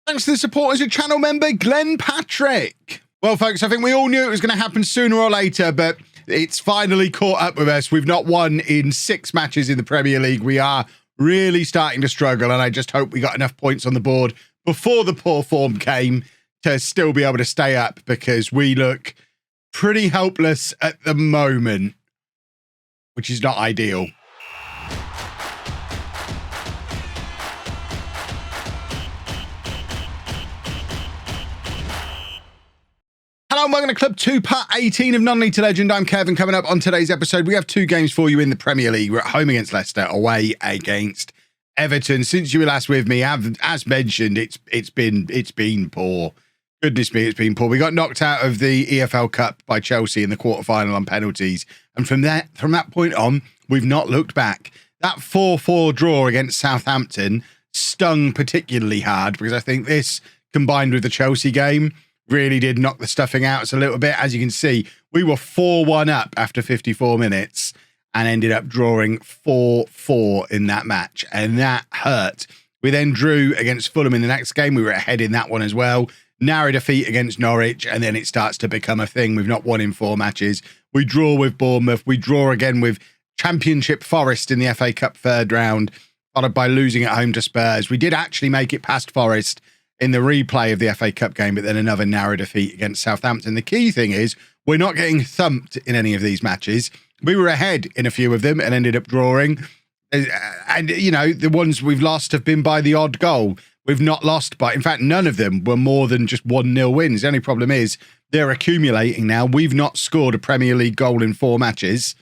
Thanks to the support as a channel member, Glenn Patrick. Well, folks, I think we all knew it was going to happen sooner or later, but it's finally caught up with us. We've not won in 6 matches in the Premier League. We are really starting to struggle, and I just hope we got enough points on the board before the poor form came to still be able to stay up, because we look pretty helpless at the moment, which is not ideal. Hello and welcome to Club 2, Part 18 of Non-League to Legend. I'm Kevin. Coming up on today's episode, we have 2 games for you in the Premier League. We're at home against Leicester, away against Everton. Since you were last with me, as mentioned, it's been poor. Goodness me, it's been poor. We got knocked out of the EFL Cup by Chelsea in the quarterfinal on penalties, and from that point on, we've not looked back. That 4-4 draw against Southampton stung particularly hard, because I think this, combined with the Chelsea game, really did knock the stuffing out us a little bit. As you can see, we were 4-1 up after 54 minutes and ended up drawing 4-4 in that match, and that hurt. We then drew against Fulham in the next game. We were ahead in that one as well. Narrow defeat against Norwich, and then it starts to become a thing. We've not won in 4 matches. We draw with Bournemouth. We draw again with Championship Forest in the FA Cup 3rd round, followed by losing at home to Spurs. We did actually make it past Forest in the replay of the FA Cup game, but then another narrow defeat against Southampton. The key thing is we're not getting thumped in any of these matches. We were ahead in a few of them and ended up drawing. And, you know, the ones we've lost have been by the odd goal. We've not lost by, in fact, none of them were more than just 1-0 wins. The only problem is they're accumulating now. We've not scored a Premier League goal in 4 matches.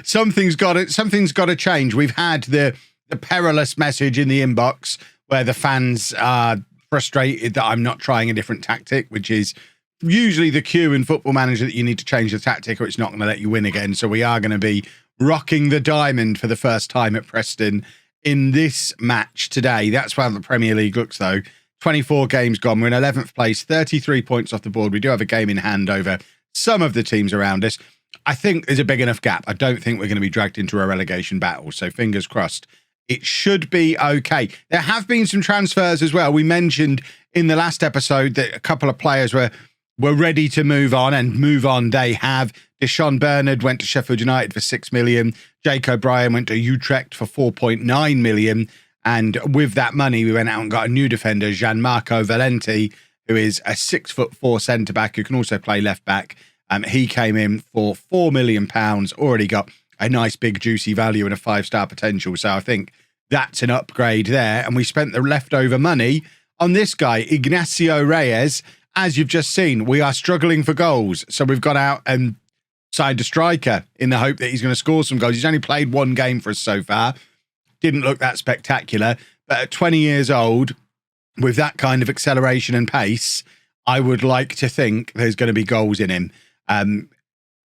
Something's got to change. We've had the perilous message in the inbox where the fans are frustrated that I'm not trying a different tactic, which is usually the cue in Football Manager that you need to change the tactic or it's not going to let you win again. So we are going to be rocking the diamond for the first time at Preston in this match today. That's how the Premier League looks, though. 24 games gone. We're in 11th place, 33 points off the board. We do have a game in hand over some of the teams around us. I think there's a big enough gap. I don't think we're going to be dragged into a relegation battle. So fingers crossed. It should be okay. There have been some transfers as well. We mentioned in the last episode that a couple of players were ready to move on, and move on they have. Deshaun Bernard went to Sheffield United for 6 million. Jake O'Brien went to Utrecht for 4.9 million. And with that money, we went out and got a new defender, Gianmarco Valenti, who is a 6'4" centre-back who can also play left-back. He came in for £4 million, already got a nice big juicy value and a 5-star potential. So I think that's an upgrade there. And we spent the leftover money on this guy, Ignacio Reyes. As you've just seen, we are struggling for goals. So we've gone out and signed a striker in the hope that he's going to score some goals. He's only played 1 game for us so far. Didn't look that spectacular. But at 20 years old, with that kind of acceleration and pace, I would like to think there's going to be goals in him.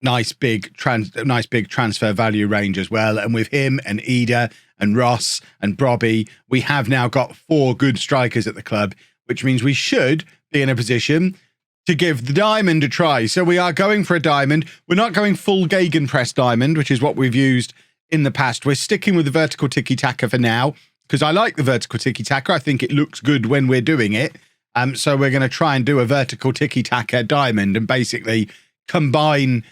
Nice big transfer value range as well. And with him and Ida and Ross and Brobby, we have now got 4 good strikers at the club, which means we should be in a position to give the diamond a try. So we are going for a diamond. We're not going full gegenpress diamond, which is what we've used in the past. We're sticking with the vertical tiki-taka for now, because I like the vertical tiki-taka. I think it looks good when we're doing it. So we're going to try and do a vertical tiki-taka diamond and basically combine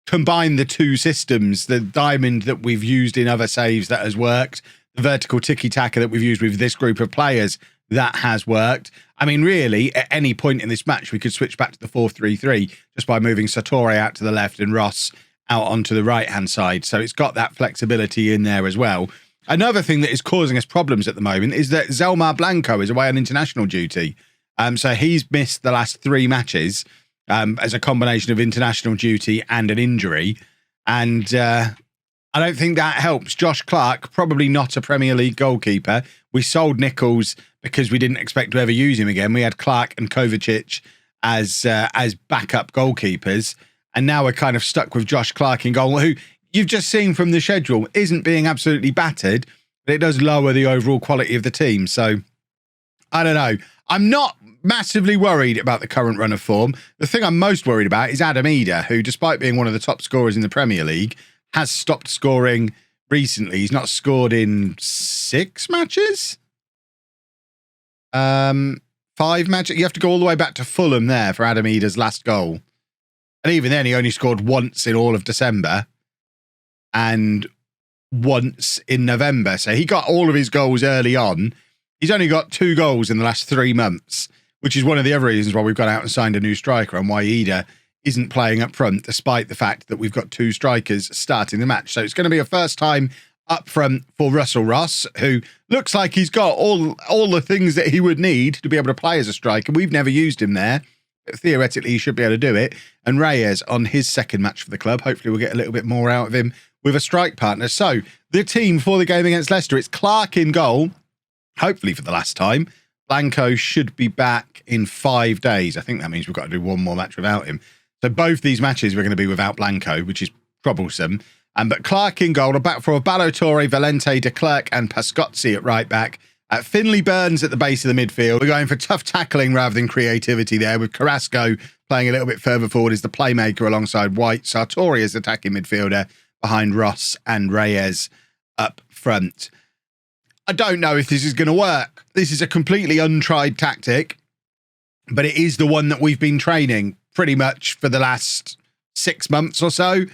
the 2 systems, the diamond that we've used in other saves that has worked, the vertical tiki-taka that we've used with this group of players that has worked. I mean, really, at any point in this match, we could switch back to the 4-3-3 just by moving Sartori out to the left and Ross out onto the right-hand side. So it's got that flexibility in there as well. Another thing that is causing us problems at the moment is that Zelmar Blanco is away on international duty. So he's missed the last 3 matches as a combination of international duty and an injury. And I don't think that helps. Josh Clark, probably not a Premier League goalkeeper. We sold Nichols because we didn't expect to ever use him again. We had Clark and Kovacic as backup goalkeepers. And now we're kind of stuck with Josh Clark in goal, who you've just seen from the schedule isn't being absolutely battered, but it does lower the overall quality of the team. So I don't know. I'm not massively worried about the current run of form. The thing I'm most worried about is Adam Ida, who, despite being one of the top scorers in the Premier League, has stopped scoring recently. He's not scored in 6 matches. 5 matches. You have to go all the way back to Fulham there for Adam Ida's last goal. And even then, he only scored once in all of December and once in November. So he got all of his goals early on. He's only got 2 goals in the last 3 months, which is one of the other reasons why we've gone out and signed a new striker and why Ida isn't playing up front, despite the fact that we've got 2 strikers starting the match. So it's going to be a first time up front for Russell Ross, who looks like he's got all the things that he would need to be able to play as a striker. We've never used him there. But theoretically, he should be able to do it. And Reyes on his second match for the club. Hopefully we'll get a little bit more out of him with a strike partner. So the team for the game against Leicester, it's Clark in goal, hopefully for the last time. Blanco should be back in 5 days. I think that means we've got to do one more match without him. So both these matches we're going to be without Blanco, which is troublesome. But Clark in goal, back for Ballo-Touré, Valente, de Klerk and Pascozzi at right back. Finley Burns at the base of the midfield. We're going for tough tackling rather than creativity there, with Carrasco playing a little bit further forward as the playmaker alongside White. Sartori as attacking midfielder behind Ross and Reyes up front. I don't know if this is going to work. This is a completely untried tactic, but it is the one that we've been training pretty much for the last 6 months or so.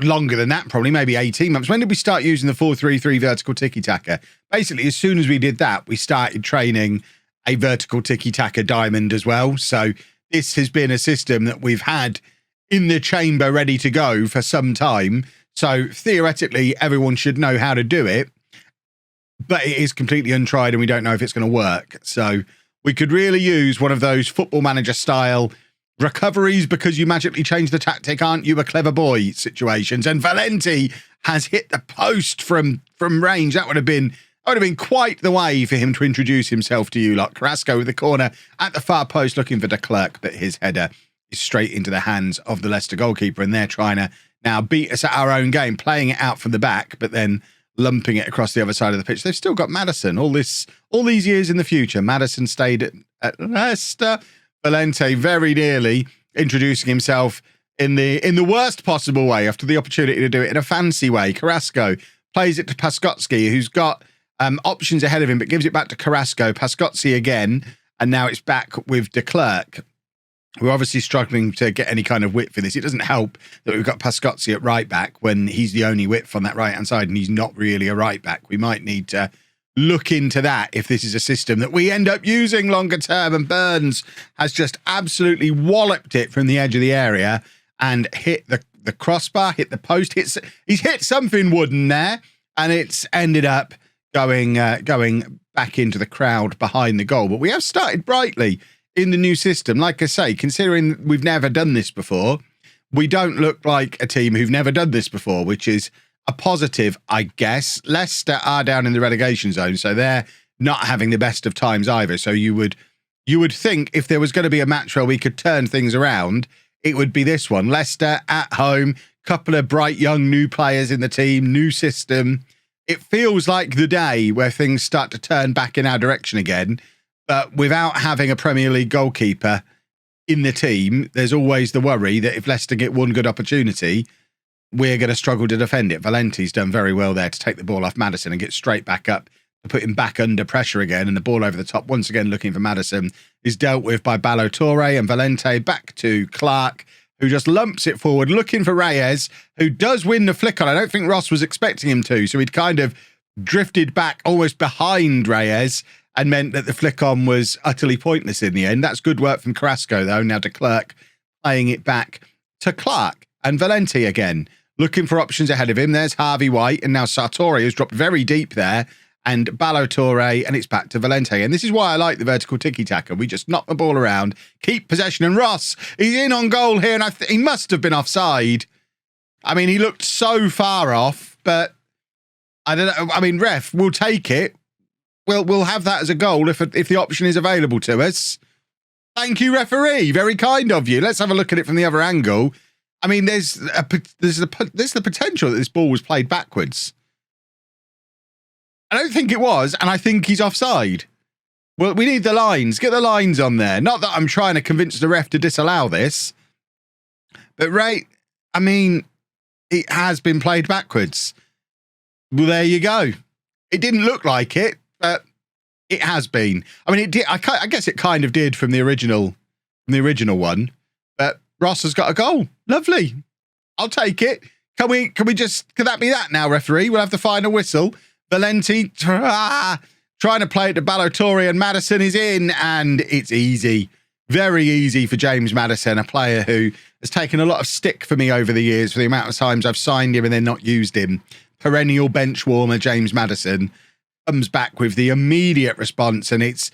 Longer than that, probably, maybe 18 months. When did we start using the 4-3-3 vertical tiki-taka? Basically, as soon as we did that, we started training a vertical tiki-taka diamond as well. So this has been a system that we've had in the chamber ready to go for some time. So theoretically, everyone should know how to do it. But it is completely untried and we don't know if it's going to work. So we could really use one of those Football Manager style recoveries because you magically change the tactic, aren't you a clever boy situations. And Valente has hit the post from range. That would have been quite the way for him to introduce himself to you lot. Carrasco with the corner at the far post looking for de Klerk, but his header is straight into the hands of the Leicester goalkeeper, and they're trying to now beat us at our own game, playing it out from the back, but then lumping it across the other side of the pitch. They've still got Maddison all these years in the future. Maddison stayed at Leicester. Valente very nearly introducing himself in the worst possible way after the opportunity to do it in a fancy way. Carrasco plays it to Pascozzi, who's got options ahead of him, but gives it back to Carrasco. Pascozzi again, and now it's back with de Klerk. We're obviously struggling to get any kind of width for this. It doesn't help that we've got Pascozzi at right back when he's the only width on that right-hand side and he's not really a right back. We might need to look into that if this is a system that we end up using longer term. And Burns has just absolutely walloped it from the edge of the area and hit the crossbar, hit the post. He's hit something wooden there, and it's ended up going back into the crowd behind the goal. But we have started brightly in the new system. Like I say, considering we've never done this before, we don't look like a team who've never done this before, which is a positive, I guess. Leicester are down in the relegation zone, so they're not having the best of times either. So you would think if there was going to be a match where we could turn things around, it would be this one. Leicester at home, couple of bright young new players in the team, new system. It feels like the day where things start to turn back in our direction again. But without having a Premier League goalkeeper in the team, there's always the worry that if Leicester get one good opportunity, we're going to struggle to defend it. Valente's done very well there to take the ball off Maddison and get straight back up to put him back under pressure again. And the ball over the top, once again looking for Maddison, is dealt with by Ballo-Touré, and Valente back to Clark, who just lumps it forward, looking for Reyes, who does win the flick on. I don't think Ross was expecting him to, so he'd kind of drifted back almost behind Reyes and meant that the flick on was utterly pointless in the end. That's good work from Carrasco, though. Now de Klerk playing it back to Clark, and Valente again looking for options ahead of him. There's Harvey White, and now Sartori has dropped very deep there, and Ballo-Touré, and it's back to Valente. And this is why I like the vertical tiki-taka. We just knock the ball around, keep possession, and Ross, he's in on goal here, and he must have been offside. I mean, he looked so far off, but I don't know. I mean, ref, we'll take it. We'll have that as a goal if the option is available to us. Thank you, referee. Very kind of you. Let's have a look at it from the other angle. I mean, there's the potential that this ball was played backwards. I don't think it was, and I think he's offside. Well, we need the lines. Get the lines on there. Not that I'm trying to convince the ref to disallow this, but I mean, it has been played backwards. Well, there you go. It didn't look like it, but It has been. I mean, it did. I guess it kind of did from the original one. But Ross has got a goal. Lovely. I'll take it. Can that be that now, referee? We'll have the final whistle. Valenti trying to play it to Balotore, and Maddison is in, and it's easy. Very easy for James Maddison, a player who has taken a lot of stick for me over the years for the amount of times I've signed him and then not used him. Perennial bench warmer James Maddison comes back with the immediate response, and it's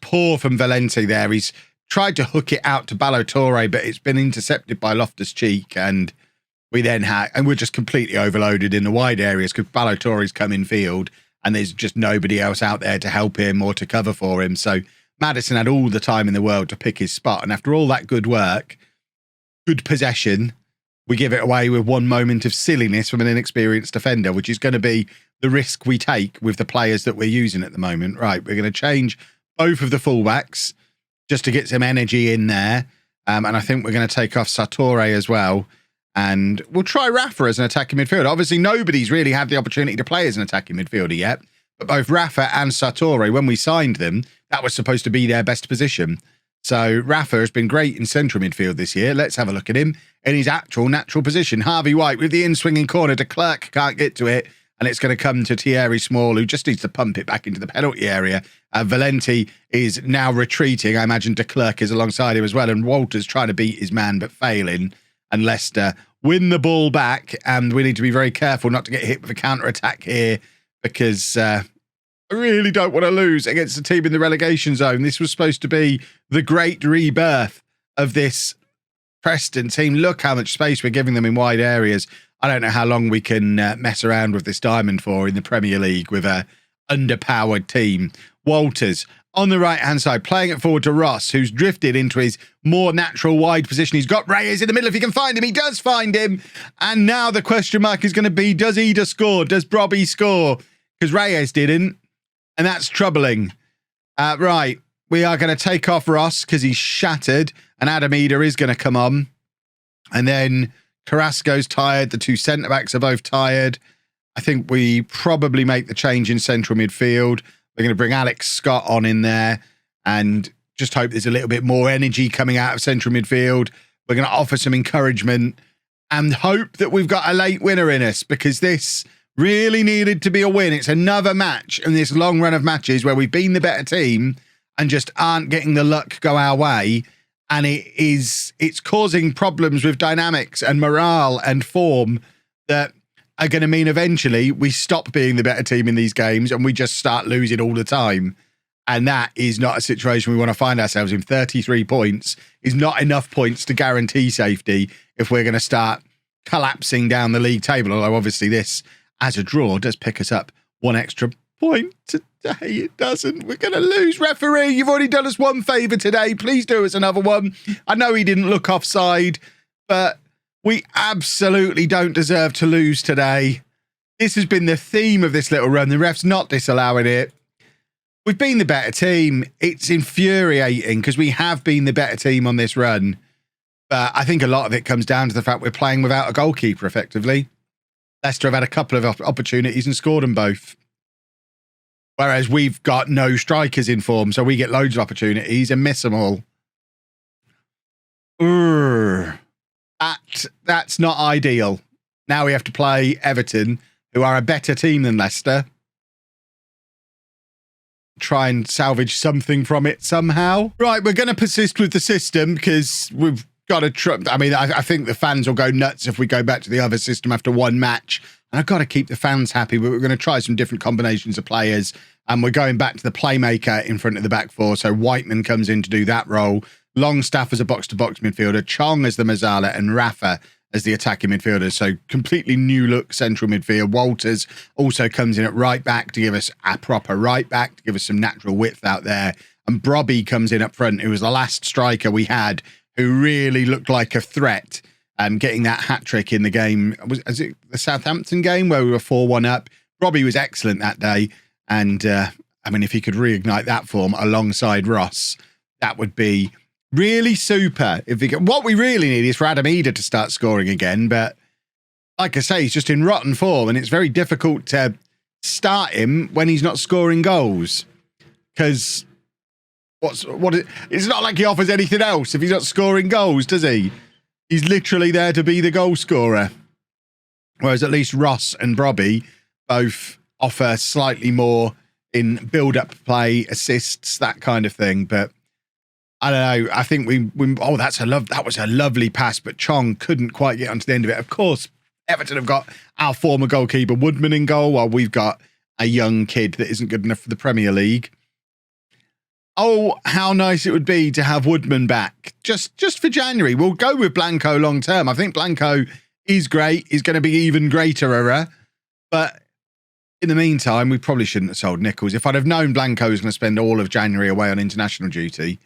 poor from Valenti there. He's tried to hook it out to Balotore, but it's been intercepted by Loftus-Cheek, and we're just completely overloaded in the wide areas because Balotore's come in field and there's just nobody else out there to help him or to cover for him. So Maddison had all the time in the world to pick his spot, and after all that good work, good possession, we give it away with one moment of silliness from an inexperienced defender, which is going to be the risk we take with the players that we're using at the moment. Right, we're going to change both of the fullbacks just to get some energy in there. And I think we're going to take off Sartori as well. And we'll try Rafa as an attacking midfielder. Obviously, nobody's really had the opportunity to play as an attacking midfielder yet. But both Rafa and Sartori, when we signed them, that was supposed to be their best position. So Rafa has been great in central midfield this year. Let's have a look at him in his actual natural position. Harvey White with the in-swinging corner to Clerk, can't get to it. And it's going to come to Thierry Small, who just needs to pump it back into the penalty area. Valenti is now retreating. I imagine de Klerk is alongside him as well. And Walter's trying to beat his man, but failing. And Leicester win the ball back. And we need to be very careful not to get hit with a counter-attack here, because I really don't want to lose against a team in the relegation zone. This was supposed to be the great rebirth of this Preston team. Look how much space we're giving them in wide areas. I don't know how long we can mess around with this diamond for in the Premier League with a underpowered team. Walters on the right-hand side, playing it forward to Ross, who's drifted into his more natural wide position. He's got Reyes in the middle. If he can find him, he does find him. And now the question mark is going to be, does Ida score? Does Brobby score? Because Reyes didn't, and that's troubling. Right, we are going to take off Ross because he's shattered, and Adam Ida is going to come on. And then Carrasco's tired. The two centre-backs are both tired. I think we probably make the change in central midfield. We're going to bring Alex Scott on in there and just hope there's a little bit more energy coming out of central midfield. We're going to offer some encouragement and hope that we've got a late winner in us, because this really needed to be a win. It's another match in this long run of matches where we've been the better team and just aren't getting the luck go our way. And it's causing problems with dynamics and morale and form that are going to mean eventually we stop being the better team in these games and we just start losing all the time. And that is not a situation we want to find ourselves in. 33 points is not enough points to guarantee safety if we're going to start collapsing down the league table. Although obviously this, as a draw, does pick us up one extra point today. It doesn't. We're going to lose. Referee, you've already done us one favour today. Please do us another one. I know he didn't look offside, but we absolutely don't deserve to lose today. This has been the theme of this little run. The ref's not disallowing it. We've been the better team. It's infuriating because we have been the better team on this run. But I think a lot of it comes down to the fact we're playing without a goalkeeper, effectively. Leicester have had a couple of opportunities and scored them both. Whereas we've got no strikers in form, so we get loads of opportunities and miss them all. That's not ideal. Now we have to play Everton, who are a better team than Leicester. Try and salvage something from it somehow. Right, we're going to persist with the system because we've got to... I think the fans will go nuts if we go back to the other system after one match. And I've got to keep the fans happy, but we're going to try some different combinations of players. And we're going back to the playmaker in front of the back four. So Whiteman comes in to do that role. Longstaff as a box-to-box midfielder. Chong as the Mazzala, and Rafa as the attacking midfielder. So completely new look central midfield. Walters also comes in at right back to give us a proper right back, to give us some natural width out there. And Brobby comes in up front, who was the last striker we had, who really looked like a threat. Getting that hat-trick in the game. Was it the Southampton game where we were 4-1 up? Brobby was excellent that day. And, if he could reignite that form alongside Ross, that would be really super. What we really need is for Adam Ida to start scoring again. But like I say, he's just in rotten form, and it's very difficult to start him when he's not scoring goals. because it's not like he offers anything else if he's not scoring goals, does he? He's literally there to be the goal scorer. Whereas at least Ross and Brobby both offer slightly more in build-up play, assists, that kind of thing. But I don't know. I think that was a lovely pass, but Chong couldn't quite get onto the end of it. Of course, Everton have got our former goalkeeper Woodman in goal, while we've got a young kid that isn't good enough for the Premier League. Oh, how nice it would be to have Woodman back just for January. We'll go with Blanco long term. I think Blanco is great. He's going to be even greater. But in the meantime, we probably shouldn't have sold Nichols. If I'd have known Blanco was going to spend all of January away on international duty,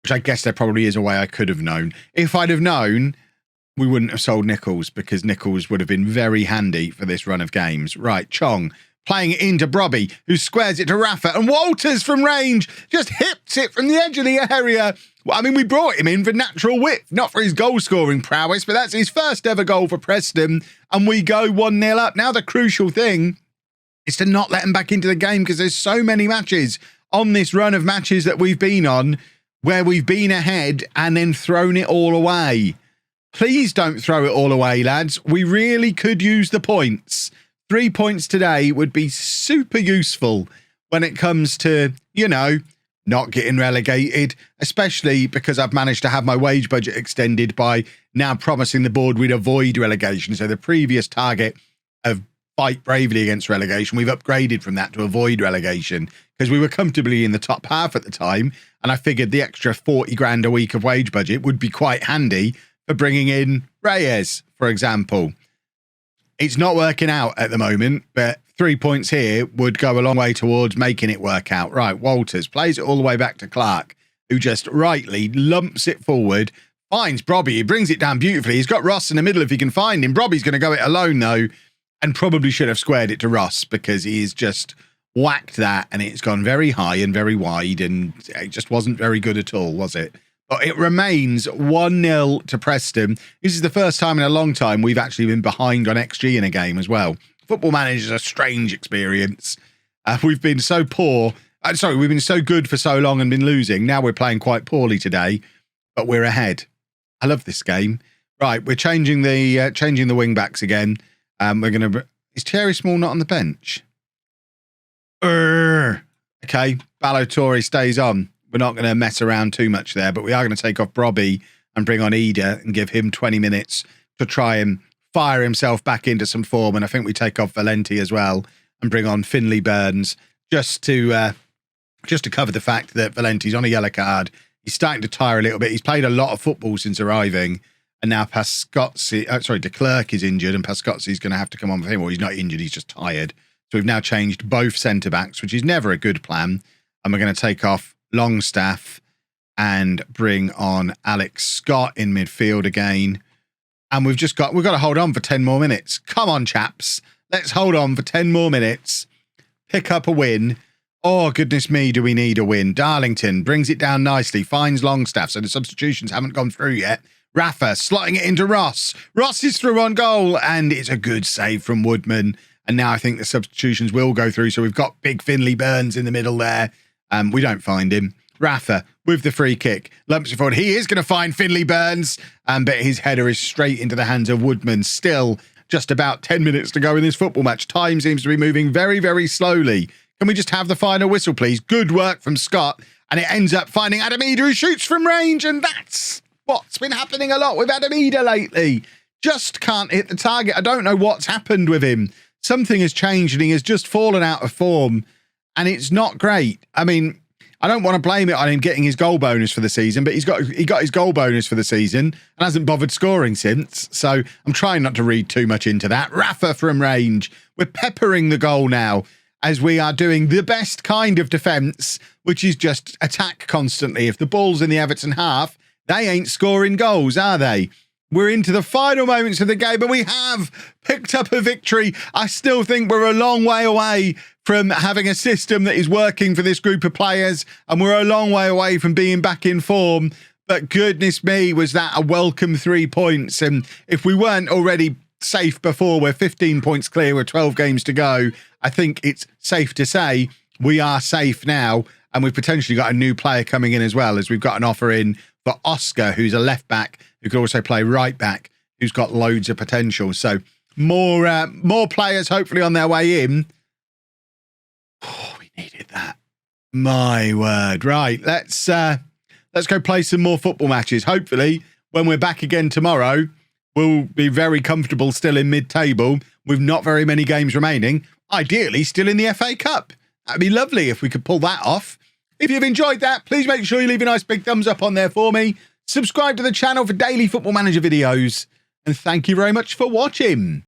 which I guess there probably is a way I could have known. If I'd have known, we wouldn't have sold Nichols, because Nichols would have been very handy for this run of games. Right, Chong playing it into Brobby, who squares it to Rafa, and Walters from range just hips it from the edge of the area. Well, I mean, we brought him in for natural width, not for his goal-scoring prowess, but that's his first ever goal for Preston, and we go 1-0 up. Now the crucial thing is to not let him back into the game, because there's so many matches on this run of matches that we've been on where we've been ahead and then thrown it all away. Please don't throw it all away, lads. We really could use the points. 3 points today would be super useful when it comes to, not getting relegated, especially because I've managed to have my wage budget extended by now promising the board we'd avoid relegation. So the previous target of fight bravely against relegation, we've upgraded from that to avoid relegation, because we were comfortably in the top half at the time. And I figured the extra 40 grand a week of wage budget would be quite handy for bringing in Reyes, for example. It's not working out at the moment, but 3 points here would go a long way towards making it work out. Right, Walters plays it all the way back to Clark, who just rightly lumps it forward, finds Brobby, he brings it down beautifully. He's got Ross in the middle if he can find him. Brobby's going to go it alone, though, and probably should have squared it to Ross, because he's just whacked that, and it's gone very high and very wide, and it just wasn't very good at all, was it? But it remains 1-0 to Preston. This is the first time in a long time we've actually been behind on XG in a game as well. Football Manager is a strange experience. We've been so poor. We've been so good for so long and been losing. Now we're playing quite poorly today, but we're ahead. I love this game. Right, we're changing the wing backs again. We're going to... Is Thierry Small not on the bench? Okay, Ballo-Touré stays on. We're not going to mess around too much there, but we are going to take off Brobby and bring on Ida and give him 20 minutes to try and fire himself back into some form. And I think we take off Valenti as well and bring on Finley Burns just to cover the fact that Valenti's on a yellow card. He's starting to tire a little bit. He's played a lot of football since arriving, and now De Klerk is injured, and Pascozzi's going to have to come on with him. Well, he's not injured, he's just tired. So we've now changed both centre-backs, which is never a good plan. And we're going to take off Longstaff and bring on Alex Scott in midfield again. And we've got to hold on for 10 more minutes. Come on, chaps. Let's hold on for 10 more minutes. Pick up a win. Oh, goodness me, do we need a win. Darlington brings it down nicely, finds Longstaff, so the substitutions haven't gone through yet. Rafa slotting it into Ross. Ross is through on goal, and it's a good save from Woodman. And now I think the substitutions will go through, so we've got big Finley Burns in the middle there. We don't find him. Rafa with the free kick. Lumps it forward. He is going to find Finley Burns, but his header is straight into the hands of Woodman. Still just about 10 minutes to go in this football match. Time seems to be moving very, very slowly. Can we just have the final whistle, please? Good work from Scott. And it ends up finding Adam Ida, who shoots from range. And that's what's been happening a lot with Adam Ida lately. Just can't hit the target. I don't know what's happened with him. Something has changed and he has just fallen out of form. And it's not great. I mean, I don't want to blame it on him getting his goal bonus for the season, but he got his goal bonus for the season and hasn't bothered scoring since. So I'm trying not to read too much into that. Rafa from range. We're peppering the goal now as we are doing the best kind of defence, which is just attack constantly. If the ball's in the Everton half, they ain't scoring goals, are they? We're into the final moments of the game, but we have picked up a victory. I still think we're a long way away from having a system that is working for this group of players, and we're a long way away from being back in form. But goodness me, was that a welcome 3 points. And if we weren't already safe before, we're 15 points clear with 12 games to go. I think it's safe to say we are safe now. And we've potentially got a new player coming in as well, as we've got an offer in for Oscar, who's a left back, who could also play right back, who's got loads of potential. So more players hopefully on their way in. Oh, we needed that. My word. Right, let's go play some more football matches. Hopefully, when we're back again tomorrow, we'll be very comfortable still in mid-table with not very many games remaining. Ideally, still in the FA Cup. That'd be lovely if we could pull that off. If you've enjoyed that, please make sure you leave a nice big thumbs up on there for me. Subscribe to the channel for daily Football Manager videos. And thank you very much for watching.